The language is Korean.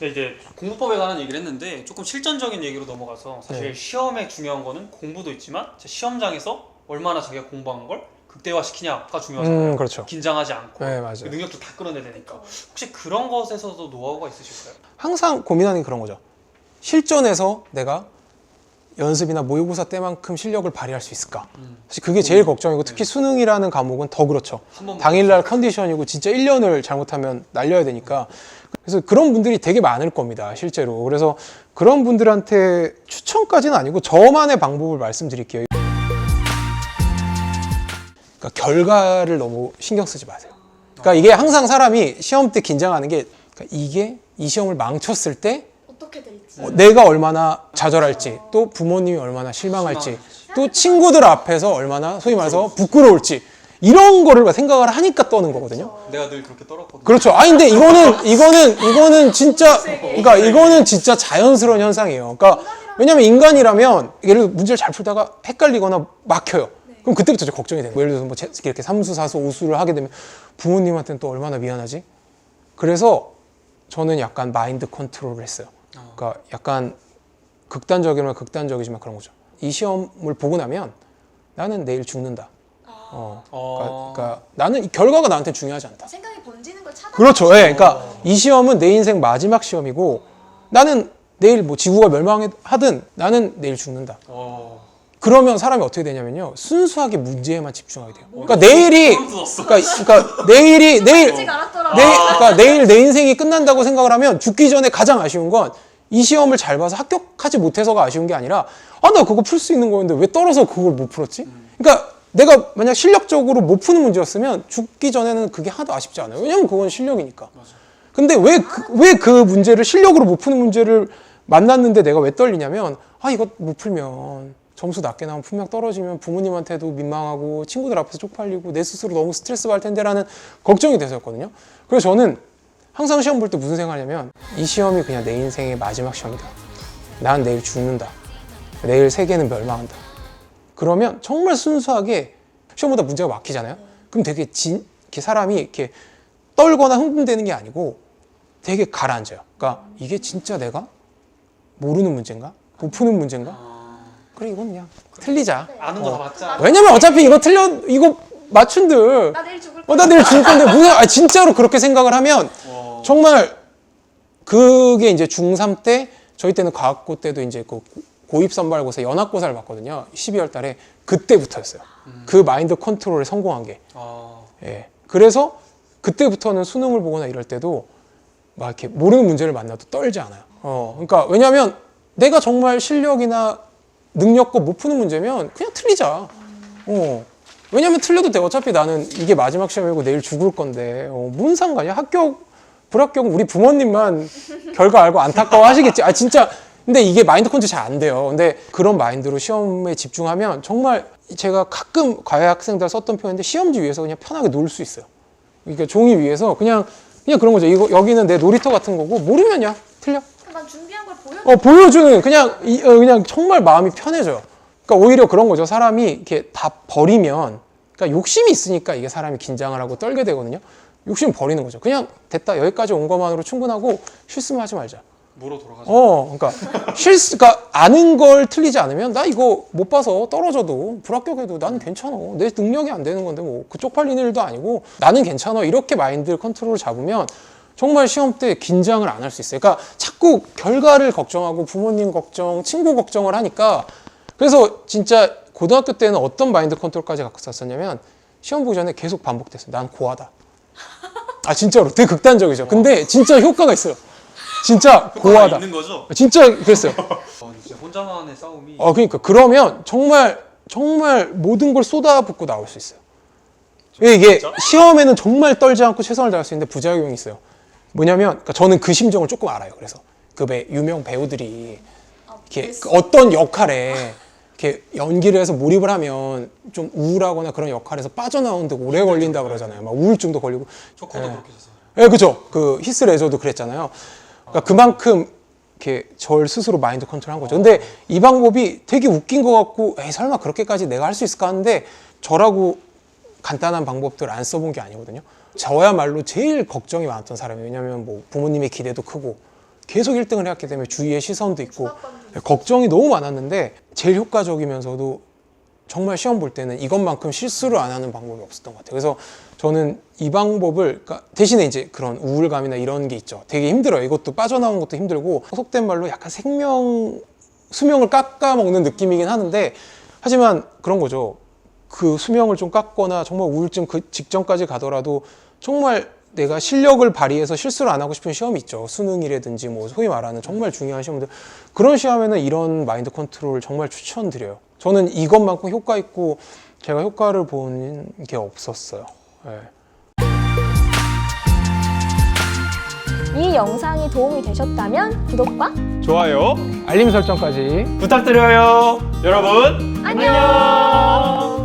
근데 이제 공부법에 관한 얘기를 했는데 조금 실전적인 얘기로 넘어가서 사실 네. 시험에 중요한 거는 공부도 있지만 시험장에서 얼마나 자기가 공부한 걸 극대화시키냐가 중요하잖아요. 그렇죠. 긴장하지 않고 네, 맞아요. 그 능력도 다 끌어내야 되니까. 혹시 그런 것에서도 노하우가 있으실까요? 항상 고민하는 게 그런 거죠. 실전에서 내가 연습이나 모의고사 때만큼 실력을 발휘할 수 있을까? 사실 그게 제일 걱정이고 특히 수능이라는 과목은 더 그렇죠. 한 번만 당일날 컨디션이고 진짜 1년을 잘못하면 날려야 되니까 그래서 그런 분들이 되게 많을 겁니다. 실제로. 그래서 그런 분들한테 추천까지는 아니고 저만의 방법을 말씀드릴게요. 그러니까 결과를 너무 신경 쓰지 마세요. 그러니까 이게 항상 사람이 시험 때 긴장하는 게 그러니까 이게 이 시험을 망쳤을 때 어떻게 될지. 내가 얼마나 좌절할지 또 부모님이 얼마나 실망할지 또 친구들 앞에서 얼마나 소위 말해서 부끄러울지 이런 거를 생각을 하니까 떠는 거거든요. 내가 늘 그렇게 떨었거든요. 그렇죠. 아니 근데 이거는 진짜 그러니까 이거는 진짜 자연스러운 현상이에요. 그러니까 왜냐면 인간이라면 예를 들어 문제를 잘 풀다가 헷갈리거나 막혀요. 그럼 그때부터 이제 걱정이 되는 거예요. 예를 들어서 뭐 이렇게 삼수, 사수, 오수를 하게 되면 부모님한테는 또 얼마나 미안하지? 그래서 저는 약간 마인드 컨트롤을 했어요. 그러니까 약간 극단적이면 극단적이지만 그런 거죠. 이 시험을 보고 나면 나는 내일 죽는다. 그러니까 나는 이 결과가 나한테 중요하지 않다. 생각이 번지는 걸 차단. 그렇죠. 예. 그러니까 이 시험은 내 인생 마지막 시험이고 나는 내일 뭐 지구가 멸망하든 나는 내일 죽는다. 그러면 사람이 어떻게 되냐면요. 순수하게 문제에만 집중하게 돼요. 그러니까 내일이 그러니까 내일 아직 알았더라. 그러니까 내일 내 인생이 끝난다고 생각을 하면 죽기 전에 가장 아쉬운 건 이 시험을 잘 봐서 합격하지 못해서가 아쉬운 게 아니라 나 그거 풀 수 있는 거였는데 왜 떨어서 그걸 못 풀었지? 그러니까 내가 만약 실력적으로 못 푸는 문제였으면 죽기 전에는 그게 하나도 아쉽지 않아요. 왜냐면 그건 실력이니까. 근데 왜 그 문제를 실력으로 못 푸는 문제를 만났는데 내가 왜 떨리냐면 이거 못 풀면 점수 낮게 나오면 분명 떨어지면 부모님한테도 민망하고 친구들 앞에서 쪽팔리고 내 스스로 너무 스트레스 받을 텐데라는 걱정이 돼서였거든요. 그래서 저는 항상 시험 볼 때 무슨 생각하냐면 이 시험이 그냥 내 인생의 마지막 시험이다. 난 내일 죽는다. 내일 세계는 멸망한다. 그러면 정말 순수하게 시험보다 문제가 막히잖아요. 그럼 되게 이렇게 사람이 이렇게 떨거나 흥분되는 게 아니고 되게 가라앉아요. 그러니까 이게 진짜 내가 모르는 문제인가? 못 푸는 문제인가? 그래 이건 그냥 틀리자. 아는 거 다 맞자. 왜냐면 어차피 이거 맞춘들 나 내일 죽을 거야. 나 내일 죽을 건데 무슨 진짜로 그렇게 생각을 하면 정말 그게 이제 중3 때 저희 때는 과학고 때도 이제 그 고입 선발고사 연합고사를 봤거든요. 12월 달에 그때부터였어요. 그 마인드 컨트롤에 성공한 게. 예. 그래서 그때부터는 수능을 보거나 이럴 때도 막 이렇게 모르는 문제를 만나도 떨지 않아요. 그러니까 왜냐면 내가 정말 실력이나 능력껏 못 푸는 문제면 그냥 틀리자. 왜냐면 틀려도 돼. 어차피 나는 이게 마지막 시험이고 내일 죽을 건데 뭔 상관이야? 합격, 불합격은 우리 부모님만 결과 알고 안타까워 하시겠지. 진짜 근데 이게 마인드 컨트롤 잘 안 돼요. 근데 그런 마인드로 시험에 집중하면 정말 제가 가끔 과외 학생들 썼던 표현인데 시험지 위에서 그냥 편하게 놀 수 있어요. 그러니까 종이 위에서 그냥 그런 거죠. 여기는 내 놀이터 같은 거고 모르면 야 틀려. 난 준비한 걸 보여. 보여주는 그냥 정말 마음이 편해져요. 그러니까 오히려 그런 거죠. 사람이 이렇게 다 버리면 그러니까 욕심이 있으니까 이게 사람이 긴장을 하고 떨게 되거든요. 욕심 버리는 거죠. 그냥 됐다. 여기까지 온 것만으로 충분하고 실수만 하지 말자. 뭐로 돌아가자. 그러니까 그러니까 아는 걸 틀리지 않으면 나 이거 못 봐서 떨어져도 불합격해도 나는 괜찮아. 내 능력이 안 되는 건데 뭐 그쪽 팔리는 일도 아니고 나는 괜찮아. 이렇게 마인드 컨트롤을 잡으면 정말 시험 때 긴장을 안 할 수 있어요. 그러니까 자꾸 결과를 걱정하고 부모님 걱정, 친구 걱정을 하니까 그래서 진짜 고등학교 때는 어떤 마인드 컨트롤까지 갖고 썼었냐면 시험 보기 전에 계속 반복됐어요. 난 고하다. 진짜로 되게 극단적이죠. 근데 진짜 효과가 있어요. 진짜 고하다. 있는 거죠? 진짜 그랬어요. 진짜 혼자만의 싸움이. 그러니까 그러면 정말 모든 걸 쏟아붓고 나올 수 있어요. 이게 진짜? 시험에는 정말 떨지 않고 최선을 다할 수 있는데 부작용이 있어요. 뭐냐면 그러니까 저는 그 심정을 조금 알아요. 그래서 그 유명 배우들이 이렇게 어떤 역할에 이렇게 연기를 해서 몰입을 하면 좀 우울하거나 그런 역할에서 빠져나오는데 오래 걸린다 그러잖아요. 막 우울증도 걸리고. 조커도 그렇게 해서. 그죠. 그 히스 레저도 그랬잖아요. 그러니까 그만큼 이렇게 절 스스로 마인드 컨트롤한 거죠. 근데 이 방법이 되게 웃긴 것 같고, 설마 그렇게까지 내가 할 수 있을까 하는데 저라고 간단한 방법들 안 써본 게 아니거든요. 저야말로 제일 걱정이 많았던 사람이에요. 왜냐면 뭐 부모님의 기대도 크고 계속 1등을 해왔기 때문에 주위의 시선도 있고 중학번들. 걱정이 너무 많았는데 제일 효과적이면서도 정말 시험 볼 때는 이것만큼 실수를 안 하는 방법이 없었던 것 같아요. 그래서 저는 이 방법을 그러니까 대신에 이제 그런 우울감이나 이런 게 있죠. 되게 힘들어요. 이것도 빠져나오는 것도 힘들고 속된 말로 약간 수명을 깎아먹는 느낌이긴 하는데 하지만 그런 거죠. 그 수명을 좀 깎거나 정말 우울증 그 직전까지 가더라도 정말 내가 실력을 발휘해서 실수를 안 하고 싶은 시험이 있죠. 수능이라든지 뭐 소위 말하는 정말 중요한 시험들. 그런 시험에는 이런 마인드 컨트롤 정말 추천드려요. 저는 이것만큼 효과 있고 제가 효과를 본 게 없었어요. 네. 이 영상이 도움이 되셨다면 구독과 좋아요 알림 설정까지 부탁드려요. 여러분 안녕!